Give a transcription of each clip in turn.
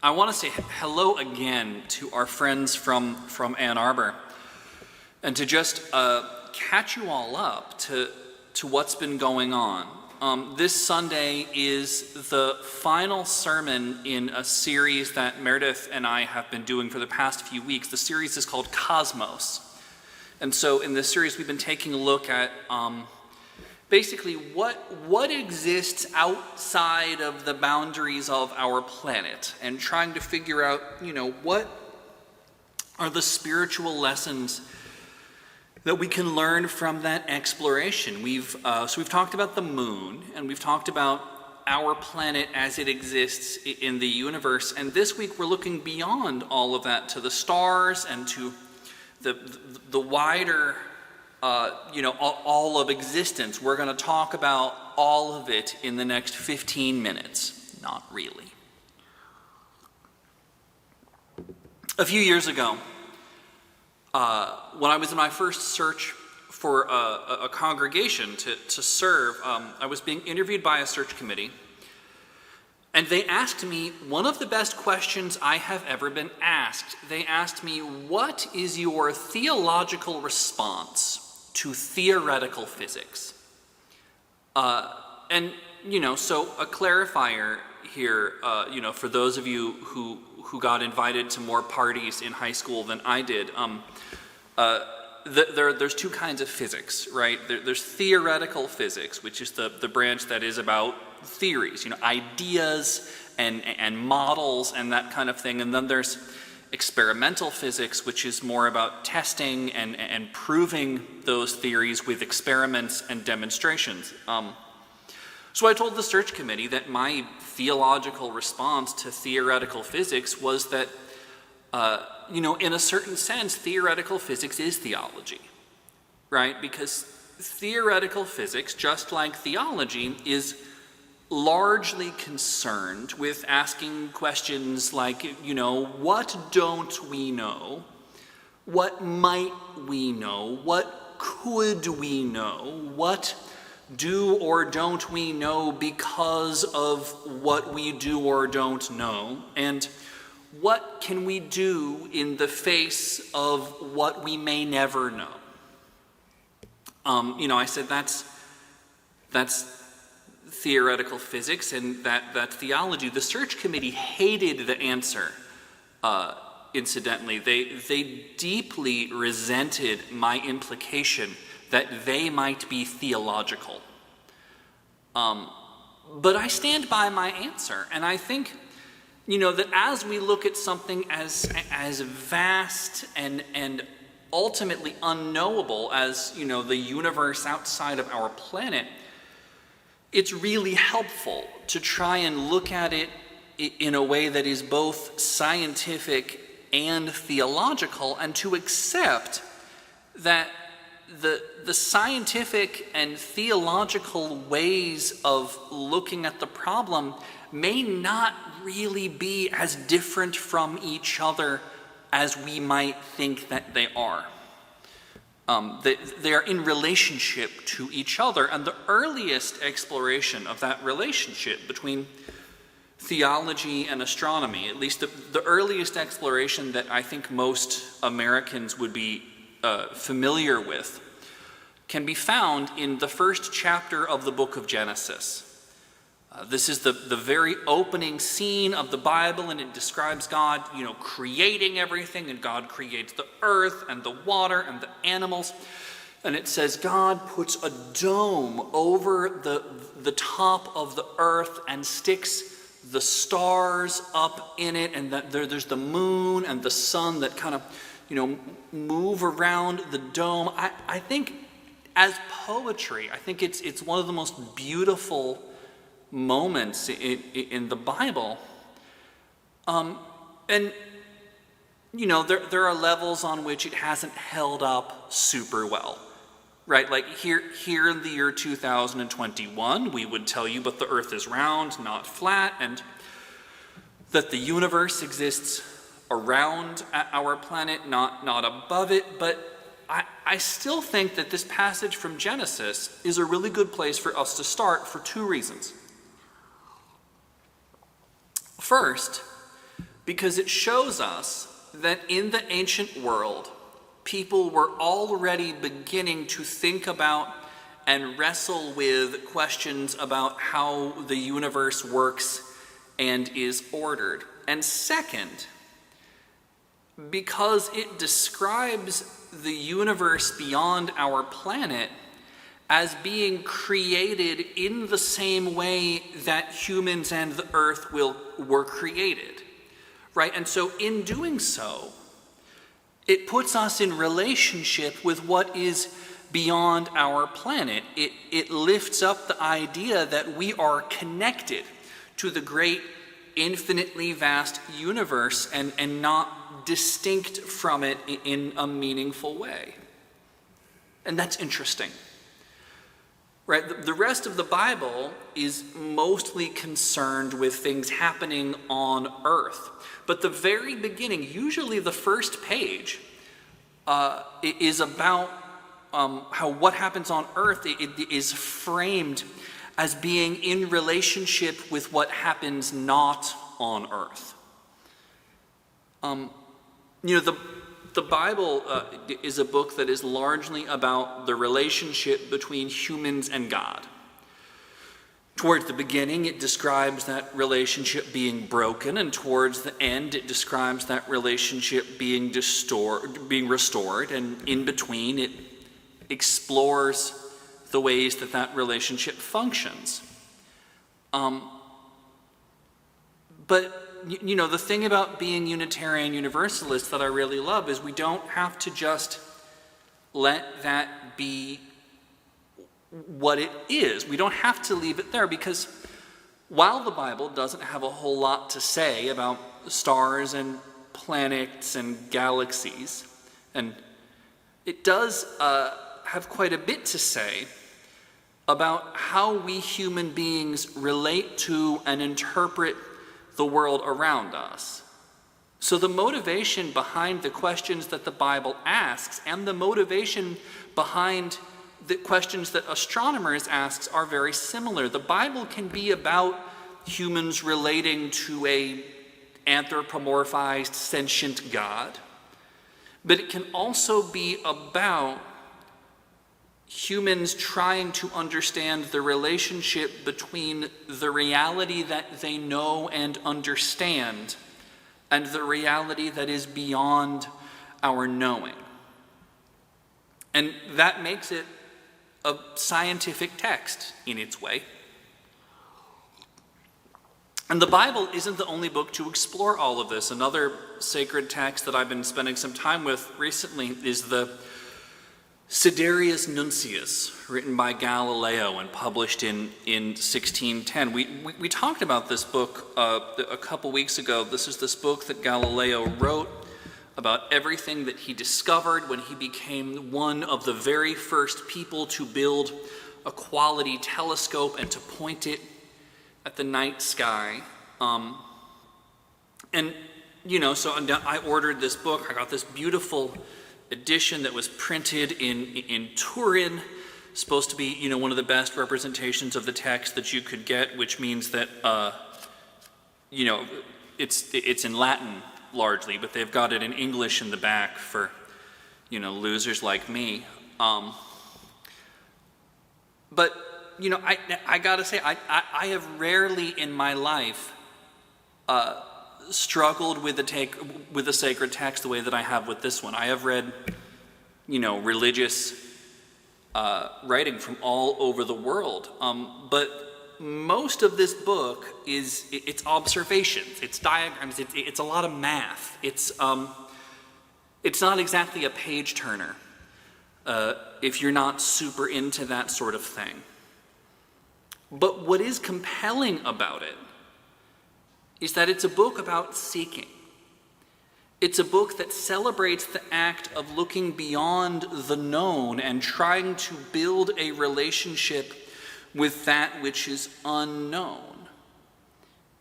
I want to say hello again to our friends from Ann Arbor, and to just catch you all up to what's been going on. This Sunday is the final sermon in a series that Meredith and I have been doing for the past few weeks. The series is called Cosmos. And so in this series we've been taking a look at basically what exists outside of the boundaries of our planet, and trying to figure out, what are the spiritual lessons that we can learn from that exploration. We've talked about the moon, and we've talked about our planet as it exists in the universe, and this week we're looking beyond all of that to the stars and to the wider all of existence. We're going to talk about all of it in the next 15 minutes. Not really. A few years ago, when I was in my first search for a congregation to serve, I was being interviewed by a search committee, and they asked me one of the best questions I have ever been asked. They asked me, "What is your theological response to theoretical physics?" So a clarifier here, for those of you who got invited to more parties in high school than I did, there's two kinds of physics, right? There's theoretical physics, which is the branch that is about theories, ideas and models and that kind of thing. And then there's experimental physics, which is more about testing and proving those theories with experiments and demonstrations. So I told the search committee that my theological response to theoretical physics was that, in a certain sense, theoretical physics is theology, right? Because theoretical physics, just like theology, is largely concerned with asking questions like, what don't we know? What might we know? What could we know? What do or don't we know because of what we do or don't know? And what can we do in the face of what we may never know? I said that's theoretical physics, and that theology. The search committee hated the answer, incidentally. They deeply resented my implication that they might be theological. But I stand by my answer, and I think, that as we look at something as vast and ultimately unknowable as, the universe outside of our planet, it's really helpful to try and look at it in a way that is both scientific and theological, and to accept that the scientific and theological ways of looking at the problem may not really be as different from each other as we might think that they are. They are in relationship to each other, and the earliest exploration of that relationship between theology and astronomy, at least the earliest exploration that I think most Americans would be familiar with, can be found in the first chapter of the book of Genesis. This is the very opening scene of the Bible, and it describes God, creating everything, and God creates the earth and the water and the animals. And it says God puts a dome over the top of the earth and sticks the stars up in it, and that there's the moon and the sun that kind of, move around the dome. I think as poetry, I think it's one of the most beautiful moments in the Bible. There are levels on which it hasn't held up super well, right? Like here in the year 2021, we would tell you, but the earth is round, not flat, and that the universe exists around our planet, not above it. But I still think that this passage from Genesis is a really good place for us to start for two reasons. First, because it shows us that in the ancient world, people were already beginning to think about and wrestle with questions about how the universe works and is ordered. And second, because it describes the universe beyond our planet as being created in the same way that humans and the earth were created, right? And so in doing so, it puts us in relationship with what is beyond our planet. It lifts up the idea that we are connected to the great, infinitely vast universe and not distinct from it in a meaningful way. And that's interesting. Right? The rest of the Bible is mostly concerned with things happening on earth. But the very beginning, usually the first page, is about how what happens on earth is framed as being in relationship with what happens not on earth. The Bible is a book that is largely about the relationship between humans and God. Towards the beginning, it describes that relationship being broken, and towards the end, it describes that relationship being restored, and in between, it explores the ways that that relationship functions. But the thing about being Unitarian Universalist that I really love is we don't have to just let that be what it is. We don't have to leave it there, because while the Bible doesn't have a whole lot to say about stars and planets and galaxies, and it does have quite a bit to say about how we human beings relate to and interpret the world around us. So the motivation behind the questions that the Bible asks and the motivation behind the questions that astronomers ask are very similar. The Bible can be about humans relating to a anthropomorphized sentient God, but it can also be about humans trying to understand the relationship between the reality that they know and understand and the reality that is beyond our knowing. And that makes it a scientific text in its way. And the Bible isn't the only book to explore all of this. Another sacred text that I've been spending some time with recently is the Sidereus Nuncius, written by Galileo and published in 1610. We talked about this book a couple weeks ago. This is this book that Galileo wrote about everything that he discovered when he became one of the very first people to build a quality telescope and to point it at the night sky. So I ordered this book. I got this beautiful edition that was printed in Turin, supposed to be one of the best representations of the text that you could get, which means that it's in Latin largely, but they've got it in English in the back for losers like me. But I gotta say, I have rarely in my life struggled with the sacred text the way that I have with this one. I have read, religious writing from all over the world, but most of this book it's observations, it's diagrams, it's a lot of math. It's not exactly a page turner if you're not super into that sort of thing. But what is compelling about it is that it's a book about seeking. It's a book that celebrates the act of looking beyond the known and trying to build a relationship with that which is unknown.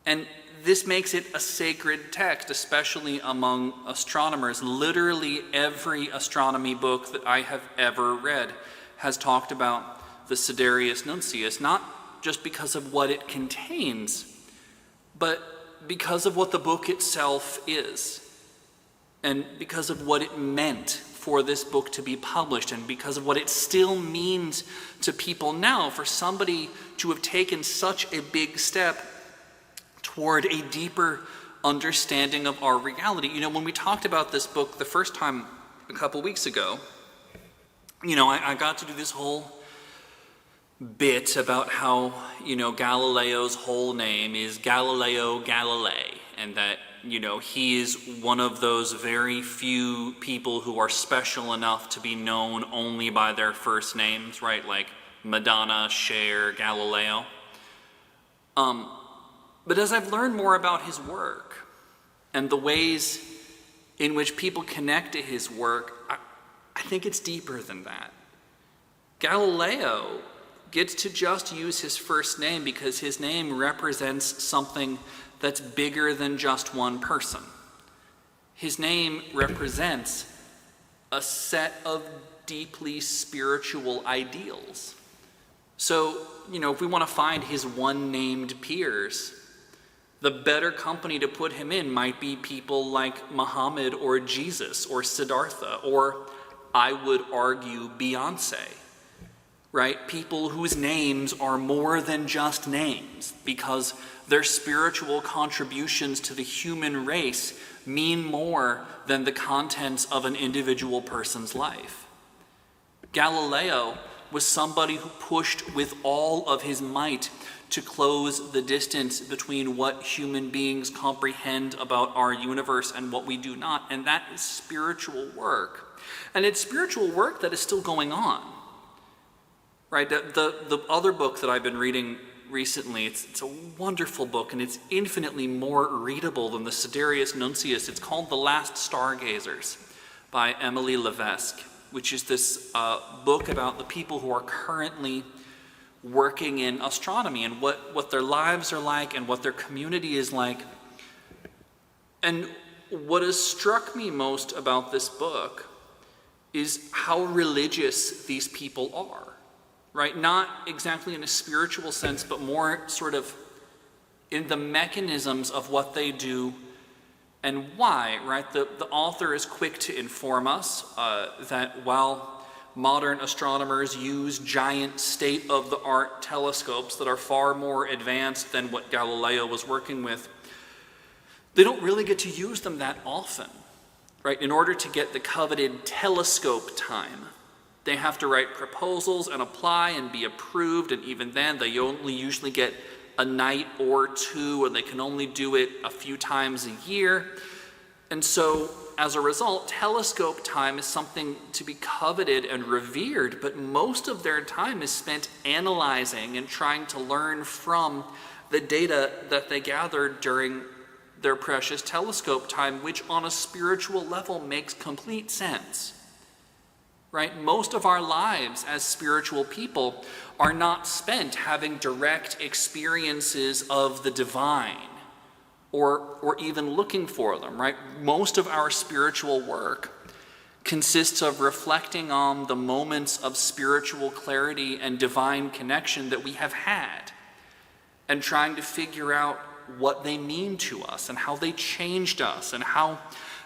And this makes it a sacred text, especially among astronomers. Literally every astronomy book that I have ever read has talked about the Sidereus Nuncius, not just because of what it contains, but because of what the book itself is, and because of what it meant for this book to be published, and because of what it still means to people now, for somebody to have taken such a big step toward a deeper understanding of our reality. You know, when we talked about this book the first time a couple weeks ago, you know, I got to do this whole bit about how, you know, Galileo's whole name is Galileo Galilei, and that, you know, he is one of those very few people who are special enough to be known only by their first names, right? Like Madonna, Cher, Galileo. But as I've learned more about his work and the ways in which people connect to his work, I think it's deeper than that. Galileo gets to just use his first name because his name represents something that's bigger than just one person. His name represents a set of deeply spiritual ideals. So, you know, if we want to find his one-named peers, the better company to put him in might be people like Muhammad or Jesus or Siddhartha, or I would argue Beyonce, right? People whose names are more than just names because their spiritual contributions to the human race mean more than the contents of an individual person's life. Galileo was somebody who pushed with all of his might to close the distance between what human beings comprehend about our universe and what we do not, and that is spiritual work. And it's spiritual work that is still going on, right? The other book that I've been reading recently, it's a wonderful book, and it's infinitely more readable than the Siderius Nuncius. It's called The Last Stargazers by Emily Levesque, which is this book about the people who are currently working in astronomy and what their lives are like and what their community is like. And what has struck me most about this book is how religious these people are, right? Not exactly in a spiritual sense, but more sort of in the mechanisms of what they do and why, right? The author is quick to inform us that while modern astronomers use giant state-of-the-art telescopes that are far more advanced than what Galileo was working with, they don't really get to use them that often, right? In order to get the coveted telescope time, they have to write proposals and apply and be approved, and even then they only usually get a night or two, and they can only do it a few times a year. And so, as a result, telescope time is something to be coveted and revered, but most of their time is spent analyzing and trying to learn from the data that they gathered during their precious telescope time, which on a spiritual level makes complete sense, right? Most of our lives as spiritual people are not spent having direct experiences of the divine, or even looking for them, right? Most of our spiritual work consists of reflecting on the moments of spiritual clarity and divine connection that we have had, and trying to figure out what they mean to us and how they changed us and how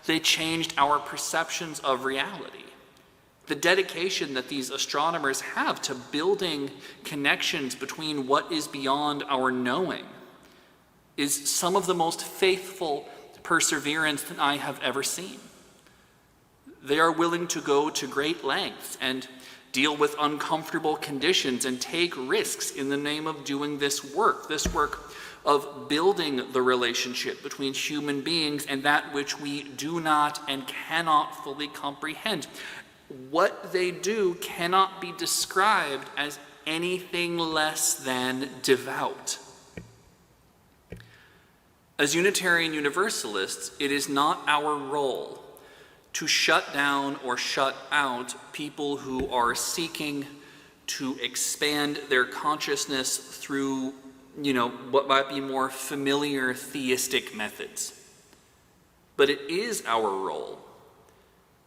they changed our perceptions of reality. The dedication that these astronomers have to building connections between what is beyond our knowing is some of the most faithful perseverance that I have ever seen. They are willing to go to great lengths and deal with uncomfortable conditions and take risks in the name of doing this work of building the relationship between human beings and that which we do not and cannot fully comprehend. What they do cannot be described as anything less than devout. As Unitarian Universalists, it is not our role to shut down or shut out people who are seeking to expand their consciousness through, what might be more familiar theistic methods. But it is our role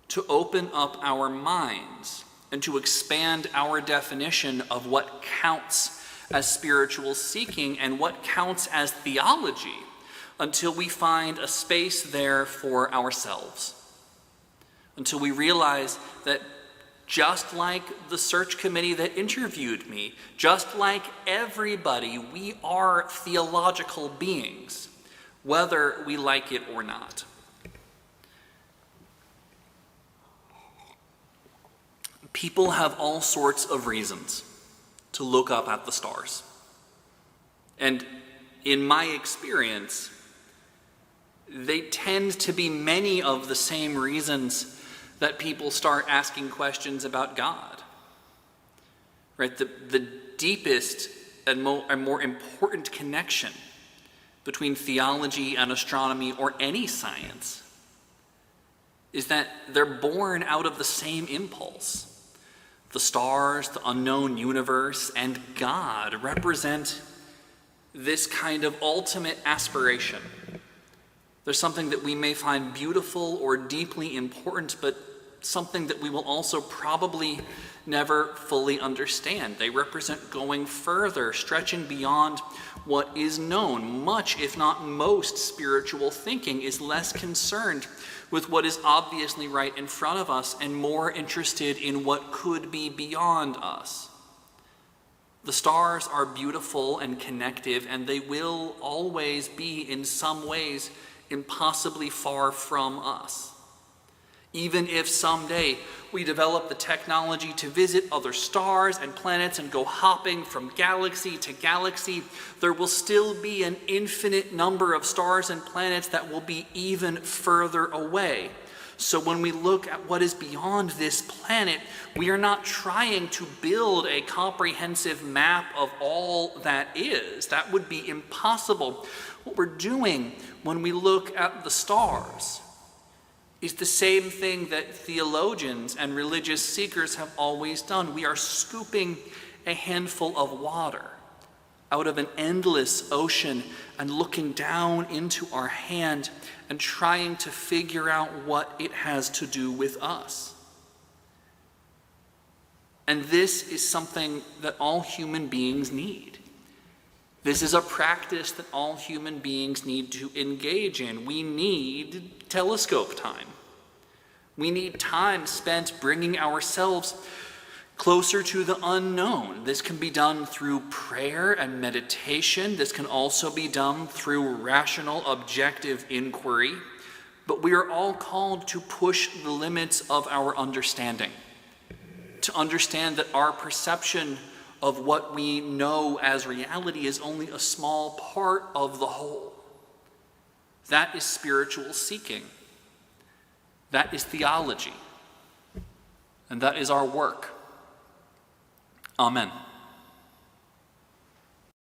to open up our minds and to expand our definition of what counts as spiritual seeking and what counts as theology, until we find a space there for ourselves, until we realize that just like the search committee that interviewed me, just like everybody, we are theological beings, whether we like it or not. People have all sorts of reasons to look up at the stars. And in my experience, they tend to be many of the same reasons that people start asking questions about God. Right? The deepest and more important connection between theology and astronomy or any science is that they're born out of the same impulse. The stars, the unknown universe, and God represent this kind of ultimate aspiration. There's something that we may find beautiful or deeply important, but something that we will also probably never fully understand. They represent going further, stretching beyond what is known. Much, if not most, spiritual thinking is less concerned with what is obviously right in front of us and more interested in what could be beyond us. The stars are beautiful and connective, and they will always be, in some ways, impossibly far from us. Even if someday we develop the technology to visit other stars and planets and go hopping from galaxy to galaxy, there will still be an infinite number of stars and planets that will be even further away. So when we look at what is beyond this planet, we are not trying to build a comprehensive map of all that is. That would be impossible. What we're doing when we look at the stars is the same thing that theologians and religious seekers have always done. We are scooping a handful of water out of an endless ocean and looking down into our hand and trying to figure out what it has to do with us. And this is something that all human beings need. This is a practice that all human beings need to engage in. We need telescope time. We need time spent bringing ourselves closer to the unknown. This can be done through prayer and meditation. This can also be done through rational, objective inquiry. But we are all called to push the limits of our understanding, to understand that our perception of what we know as reality is only a small part of the whole. That is spiritual seeking. That is theology. And that is our work. Amen.